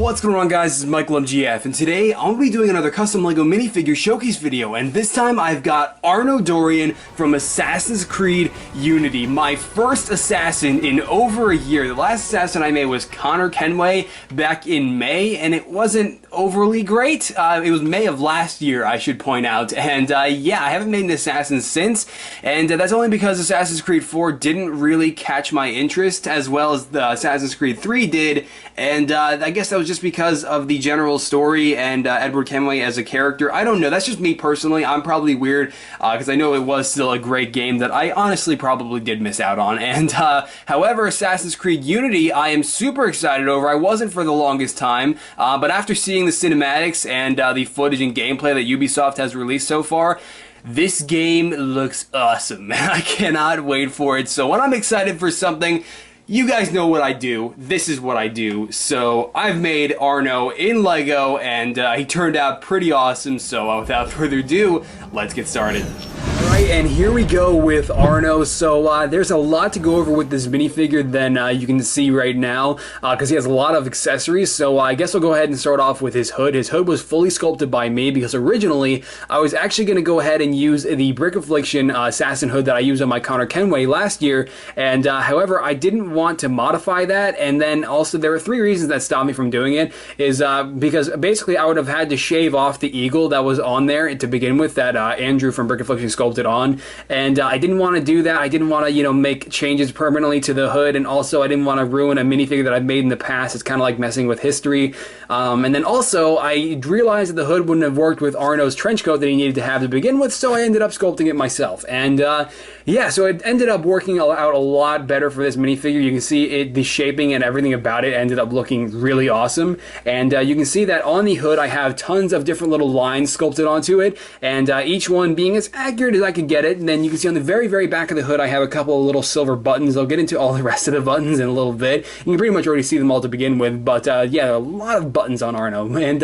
What's going on, guys? This is Macleod GF, and today I'll be doing another custom LEGO minifigure showcase video, and this time I've got Arno Dorian from Assassin's Creed Unity, my first assassin in over a year. The last assassin I made was Connor Kenway back in May, and it wasn't overly great. It was May of last year, I should point out, and yeah, I haven't made an assassin since, and that's only because Assassin's Creed 4 didn't really catch my interest as well as the Assassin's Creed 3 did, and I guess that was just because of the general story and Edward Kenway as a character. I don't know, that's just me personally. I'm probably weird because I know it was still a great game that I honestly probably did miss out on. And however, Assassin's Creed Unity I am super excited over. I wasn't for the longest time, but after seeing the cinematics and the footage and gameplay that Ubisoft has released so far, this game looks awesome. I cannot wait for it. So when I'm excited for something, you guys know what I do. This is what I do. So I've made Arno in LEGO, and he turned out pretty awesome. So without further ado, let's get started. Alright, and here we go with Arno. So there's a lot to go over with this minifigure than you can see right now, because he has a lot of accessories. So I guess I'll go ahead and start off with his hood. His hood was fully sculpted by me because originally I was actually going to go ahead and use the Brick Affliction assassin hood that I used on my Connor Kenway last year, and however, I didn't want to modify that, and then also there were three reasons that stopped me from doing it. Is because basically I would have had to shave off the eagle that was on there to begin with, that Andrew from Brick Affliction sculpted on, and I didn't want to do that. I didn't want to, you know, make changes permanently to the hood, and also I didn't want to ruin a minifigure that I've made in the past. It's kind of like messing with history. And then also I realized that the hood wouldn't have worked with Arno's trench coat that he needed to have to begin with, so I ended up sculpting it myself. And yeah, so it ended up working out a lot better for this minifigure. You can see it, the shaping and everything about it ended up looking really awesome. And you can see that on the hood I have tons of different little lines sculpted onto it, and each one being as accurate as I could get it. And then you can see on the very, very back of the hood I have a couple of little silver buttons. I'll get into all the rest of the buttons in a little bit. You can pretty much already see them all to begin with, but yeah, a lot of buttons on Arno. And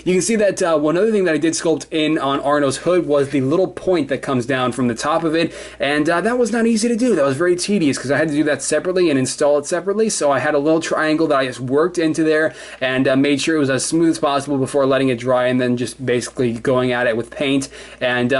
you can see that one other thing that I did sculpt in on Arno's hood was the little point that comes down from the top of it, and that was not easy to do. That was very tedious because I had to do that separately and install it separately. So I had a little triangle that I just worked into there and made sure it was as smooth as possible before letting it dry, and then just basically going at it with paint. And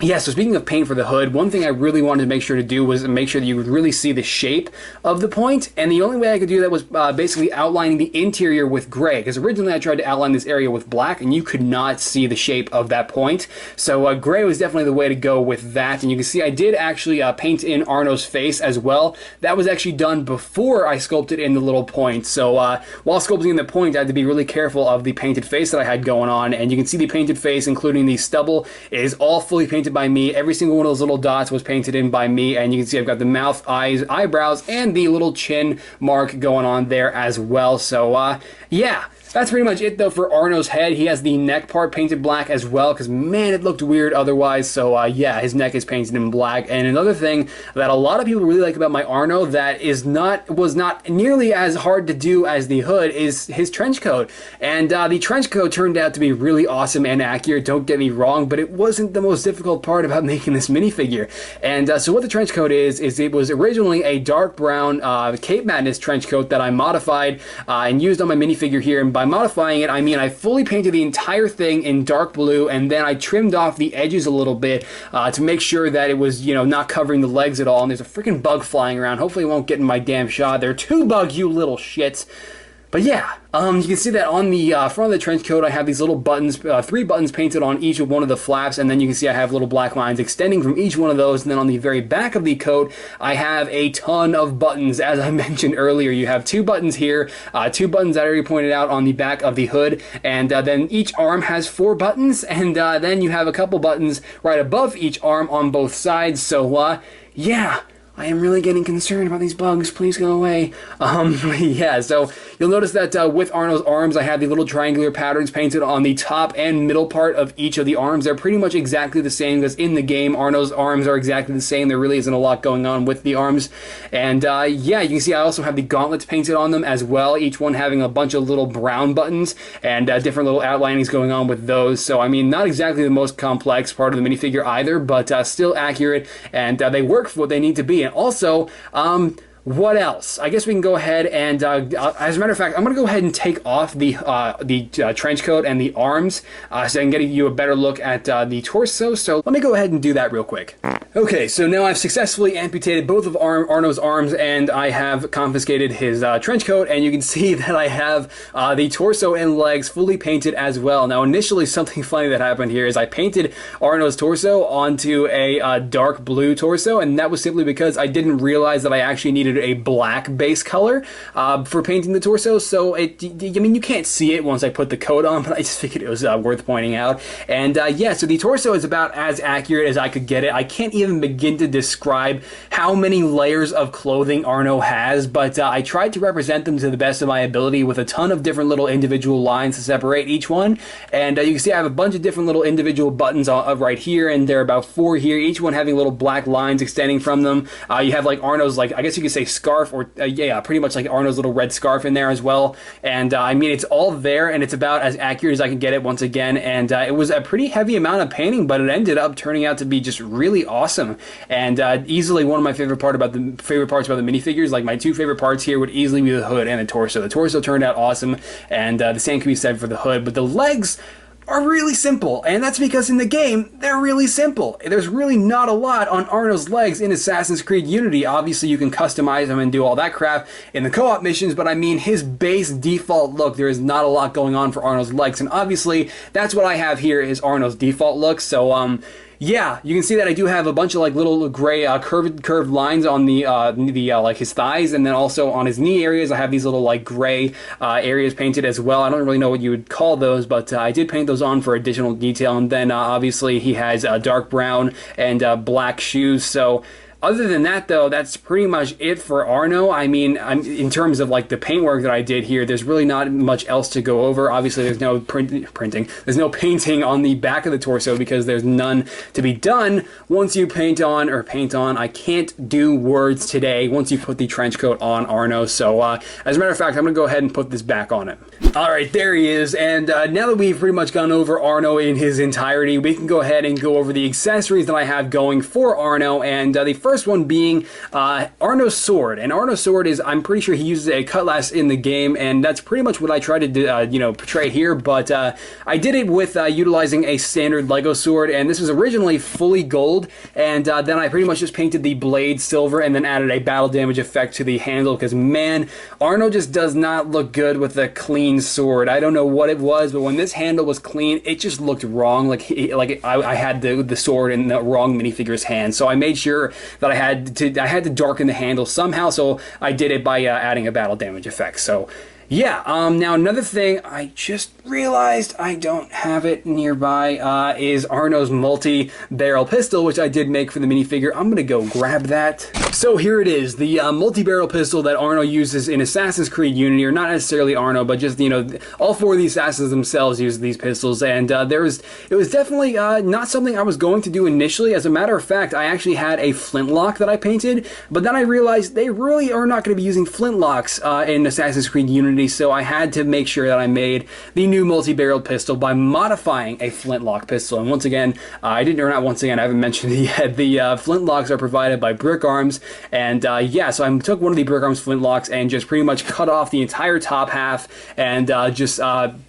yeah, so speaking of paint for the hood, one thing I really wanted to make sure to do was make sure that you would really see the shape of the point, and the only way I could do that was basically outlining the interior with gray, because originally I tried to outline this area with black, and you could not see the shape of that point. So gray was definitely the way to go with that, and you can see I did actually paint in Arno's face as well. That was actually done before I sculpted in the little point, so while sculpting in the point, I had to be really careful of the painted face that I had going on, and you can see the painted face, including the stubble, is all fully painted by me. Every single one of those little dots was painted in by me, and you can see I've got the mouth, eyes, eyebrows, and the little chin mark going on there as well. So yeah, that's pretty much it though for Arno's head. He has the neck part painted black as well, because man, it looked weird otherwise. So yeah, his neck is painted in black. And another thing that a lot of people really like about my Arno that was not nearly as hard to do as the hood is his trench coat. And the trench coat turned out to be really awesome and accurate, don't get me wrong, but it wasn't the most difficult part about making this minifigure. And so what the trench coat is it was originally a dark brown Cape Madness trench coat that I modified and used on my minifigure here. And by modifying it, I mean I fully painted the entire thing in dark blue, and then I trimmed off the edges a little bit to make sure that it was, you know, not covering the legs at all. And there's a freaking bug flying around. Hopefully it won't get in my damn shot. There are two bugs, you little shits. But yeah, you can see that on the front of the trench coat I have these little buttons, 3 buttons painted on each of one of the flaps, and then you can see I have little black lines extending from each one of those. And then on the very back of the coat I have a ton of buttons. As I mentioned earlier, you have 2 buttons here, 2 buttons that I already pointed out on the back of the hood, and then each arm has 4 buttons, and then you have a couple buttons right above each arm on both sides. So yeah, I am really getting concerned about these bugs. Please go away. Yeah, so you'll notice that with Arno's arms, I have the little triangular patterns painted on the top and middle part of each of the arms. They're pretty much exactly the same, because in the game, Arno's arms are exactly the same. There really isn't a lot going on with the arms. And yeah, you can see I also have the gauntlets painted on them as well, each one having a bunch of little brown buttons and different little outlinings going on with those. So, I mean, not exactly the most complex part of the minifigure either, but still accurate, and they work for what they need to be. And also, What else? I guess we can go ahead and, as a matter of fact, I'm going to go ahead and take off the trench coat and the arms so I can get you a better look at the torso. So let me go ahead and do that real quick. Okay, so now I've successfully amputated both of Arno's arms, and I have confiscated his trench coat, and you can see that I have the torso and legs fully painted as well. Now, initially, something funny that happened here is I painted Arno's torso onto a dark blue torso, and that was simply because I didn't realize that I actually needed a black base color for painting the torso. So, I mean, you can't see it once I put the coat on, but I just figured it was worth pointing out. And yeah, so the torso is about as accurate as I could get it. I can't even begin to describe how many layers of clothing Arno has, but I tried to represent them to the best of my ability with a ton of different little individual lines to separate each one. And you can see I have a bunch of different little individual buttons right here, and there are about 4 here, each one having little black lines extending from them. You have like Arno's, like, I guess you could say scarf, or yeah, pretty much like Arno's little red scarf in there as well. And I mean, it's all there, and it's about as accurate as I can get it once again. And it was a pretty heavy amount of painting, but it ended up turning out to be just really awesome. And easily one of my favorite parts about the minifigures. Like, my 2 favorite parts here would easily be the hood and the torso. The torso turned out awesome, and the same can be said for the hood, but the legs are really simple, and that's because in the game, they're really simple. There's really not a lot on Arno's legs in Assassin's Creed Unity. Obviously, you can customize them and do all that crap in the co-op missions, but I mean, his base default look, there is not a lot going on for Arno's legs, and obviously, that's what I have here is Arno's default look. So, yeah, you can see that I do have a bunch of like little gray curved lines on the like his thighs, and then also on his knee areas I have these little like gray areas painted as well. I don't really know what you would call those, but I did paint those on for additional detail. And then obviously he has dark brown and black shoes. So other than that, though, that's pretty much it for Arno. I mean, in terms of like the paintwork that I did here, there's really not much else to go over. Obviously, there's no printing. There's no painting on the back of the torso because there's none to be done once you paint on. I can't do words today once you put the trench coat on Arno. So, as a matter of fact, I'm going to go ahead and put this back on him. All right, there he is. And now that we've pretty much gone over Arno in his entirety, we can go ahead and go over the accessories that I have going for Arno. And the first one being Arno's sword. And Arno's sword is, I'm pretty sure he uses a cutlass in the game, and that's pretty much what I tried to portray here. But I did it with utilizing a standard Lego sword, and this was originally fully gold, and then I pretty much just painted the blade silver and then added a battle damage effect to the handle, because man, Arno just does not look good with a clean sword. I don't know what it was, but when this handle was clean, it just looked wrong. Like I had the sword in the wrong minifigure's hand. So I made sure that I had to darken the handle somehow. So I did it by adding a battle damage effect. So yeah, now another thing I just realized I don't have it nearby is Arno's multi-barrel pistol, which I did make for the minifigure. I'm gonna go grab that. So here it is, the multi-barrel pistol that Arno uses in Assassin's Creed Unity, or not necessarily Arno, but just, all 4 of the assassins themselves use these pistols, and it was definitely not something I was going to do initially. As a matter of fact, I actually had a flintlock that I painted, but then I realized they really are not going to be using flintlocks in Assassin's Creed Unity, so I had to make sure that I made the new multi-barreled pistol by modifying a flintlock pistol. And once again, I haven't mentioned it yet, the flintlocks are provided by Brick Arms, and yeah, so I took one of the Brick Arms flintlocks and just pretty much cut off the entire top half and just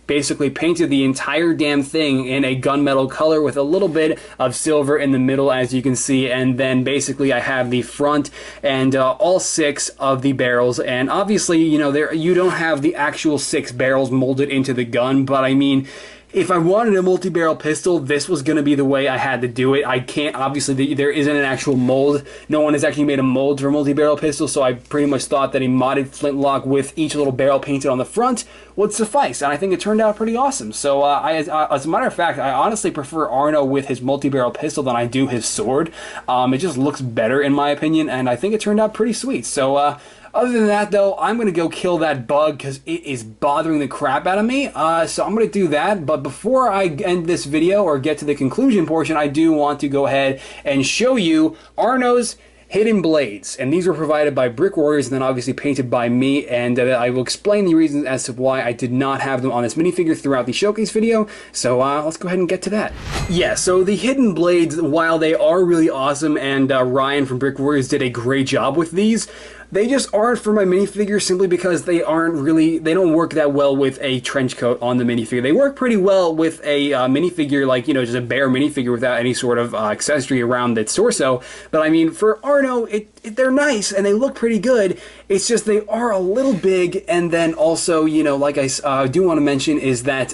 basically painted the entire damn thing in a gunmetal color with a little bit of silver in the middle, as you can see. And then basically I have the front and all 6 of the barrels, and obviously you don't have the actual 6 barrels molded into the gun, but I mean, if I wanted a multi-barrel pistol, this was going to be the way I had to do it. I can't, obviously, there isn't an actual mold. No one has actually made a mold for a multi-barrel pistol, so I pretty much thought that a modded flintlock with each little barrel painted on the front would suffice, and I think it turned out pretty awesome. So, as a matter of fact, I honestly prefer Arno with his multi-barrel pistol than I do his sword. It just looks better, in my opinion, and I think it turned out pretty sweet. So, other than that, though, I'm going to go kill that bug because it is bothering the crap out of me. So I'm going to do that. But before I end this video or get to the conclusion portion, I do want to go ahead and show you Arno's hidden blades. And these were provided by Brick Warriors and then obviously painted by me. And I will explain the reasons as to why I did not have them on this minifigure throughout the showcase video. So let's go ahead and get to that. Yeah, so the hidden blades, while they are really awesome and Ryan from Brick Warriors did a great job with these, they just aren't for my minifigure simply because they don't work that well with a trench coat on the minifigure. They work pretty well with a minifigure, like, you know, just a bare minifigure without any sort of accessory around its torso. But I mean, for Arno, they're nice and they look pretty good. It's just they are a little big, and then also, you know, like I do want to mention is that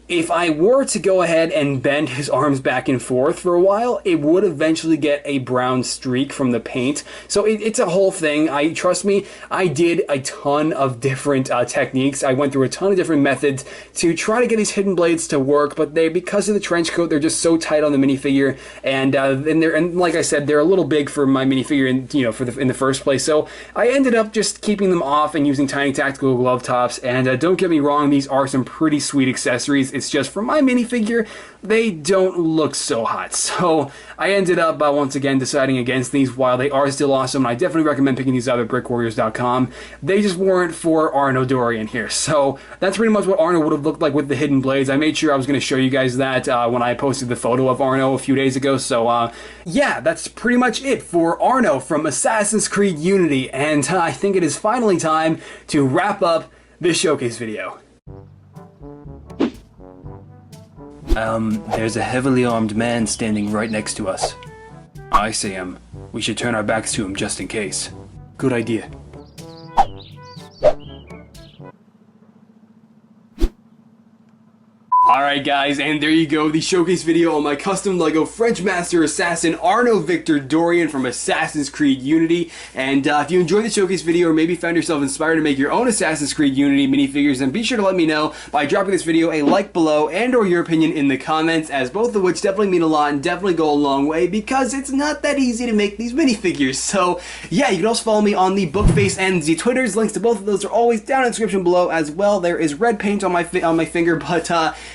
if I were to go ahead and bend his arms back and forth for a while, it would eventually get a brown streak from the paint. So it's a whole thing. Trust me, I did a ton of different techniques. I went through a ton of different methods to try to get these hidden blades to work, but because of the trench coat, they're just so tight on the minifigure, and like I said, they're a little big for my minifigure, in the first place. So I ended up just keeping them off and using tiny tactical glove tops. And don't get me wrong, these are some pretty sweet accessories. It's just for my minifigure, they don't look so hot. So I ended up once again deciding against these. While they are still awesome, and I definitely recommend picking these up at brickwarriors.com, they just weren't for Arno Dorian here. So that's pretty much what Arno would have looked like with the hidden blades. I made sure I was going to show you guys that when I posted the photo of Arno a few days ago. So yeah, that's pretty much it for Arno from Assassin's Creed Unity, and I think it is finally time to wrap up this showcase video. There's a heavily armed man standing right next to us. I see him. We should turn our backs to him just in case. Good idea. Alright guys, and there you go, the showcase video on my custom LEGO French Master Assassin Arno Victor Dorian from Assassin's Creed Unity. And if you enjoyed the showcase video or maybe found yourself inspired to make your own Assassin's Creed Unity minifigures, then be sure to let me know by dropping this video a like below and or your opinion in the comments, as both of which definitely mean a lot and definitely go a long way because it's not that easy to make these minifigures. So yeah, you can also follow me on the Bookface and the Twitters. Links to both of those are always down in the description below as well. There is red paint on my finger, but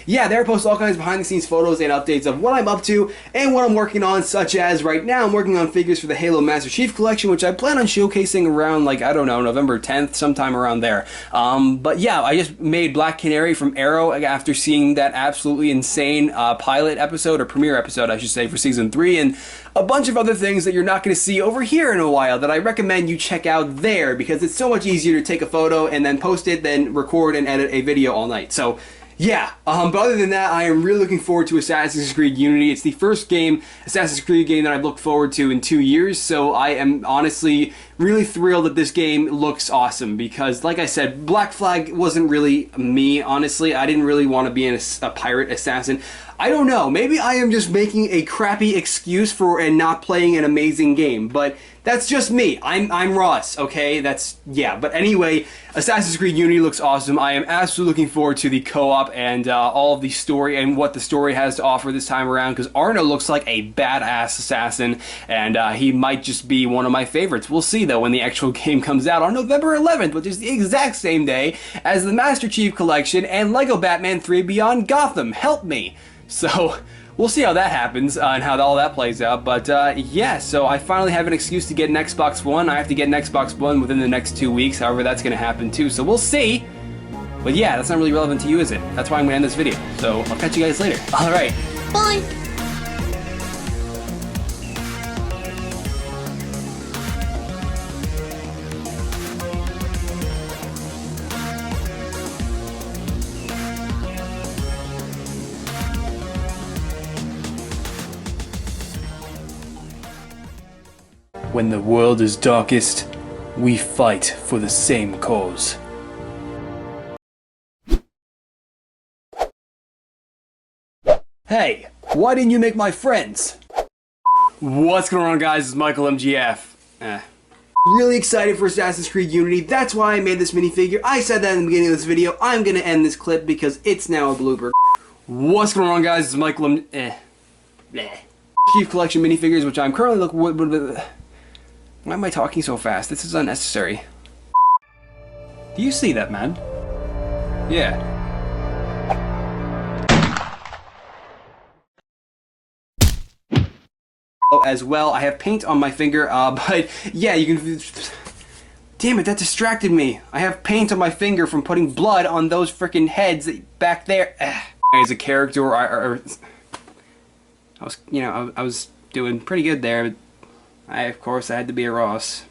yeah, there I post all kinds of behind the scenes photos and updates of what I'm up to and what I'm working on, such as right now I'm working on figures for the Halo Master Chief Collection, which I plan on showcasing around, like, I don't know, November 10th, sometime around there. But yeah, I just made Black Canary from Arrow after seeing that absolutely insane pilot episode, or premiere episode I should say, for season 3, and a bunch of other things that you're not going to see over here in a while that I recommend you check out there, because it's so much easier to take a photo and then post it than record and edit a video all night. So yeah, but other than that, I am really looking forward to Assassin's Creed Unity. It's the first Assassin's Creed game that I've looked forward to in 2 years, so I am honestly really thrilled that this game looks awesome, because like I said, Black Flag wasn't really me, honestly. I didn't really want to be a pirate assassin. I don't know, maybe I am just making a crappy excuse for and not playing an amazing game, but that's just me. I'm Ross, okay? Yeah, but anyway, Assassin's Creed Unity looks awesome. I am absolutely looking forward to the co-op and all of the story and what the story has to offer this time around, because Arno looks like a badass assassin, and he might just be one of my favorites. We'll see though when the actual game comes out on November 11th, which is the exact same day as the Master Chief Collection and LEGO Batman 3 Beyond Gotham. Help me! So we'll see how that happens and how all that plays out. But yeah, so I finally have an excuse to get an Xbox One. I have to get an Xbox One within the next 2 weeks. However, that's going to happen too. So we'll see. But yeah, that's not really relevant to you, is it? That's why I'm going to end this video. So I'll catch you guys later. Alright, bye! When the world is darkest, we fight for the same cause. Hey, why didn't you make my friends? What's going on, guys? It's Michael MGF. Really excited for Assassin's Creed Unity. That's why I made this minifigure. I said that in the beginning of this video. I'm gonna end this clip because it's now a blooper. What's going on, guys? It's Michael Chief Collection minifigures, which I'm currently looking. Why am I talking so fast? This is unnecessary. Do you see that, man? Yeah. Oh, as well, I have paint on my finger, but yeah, you can... Damn it, that distracted me. I have paint on my finger from putting blood on those freaking heads back there. As a character, I was, I was doing pretty good there, but of course, I had to be a Ross.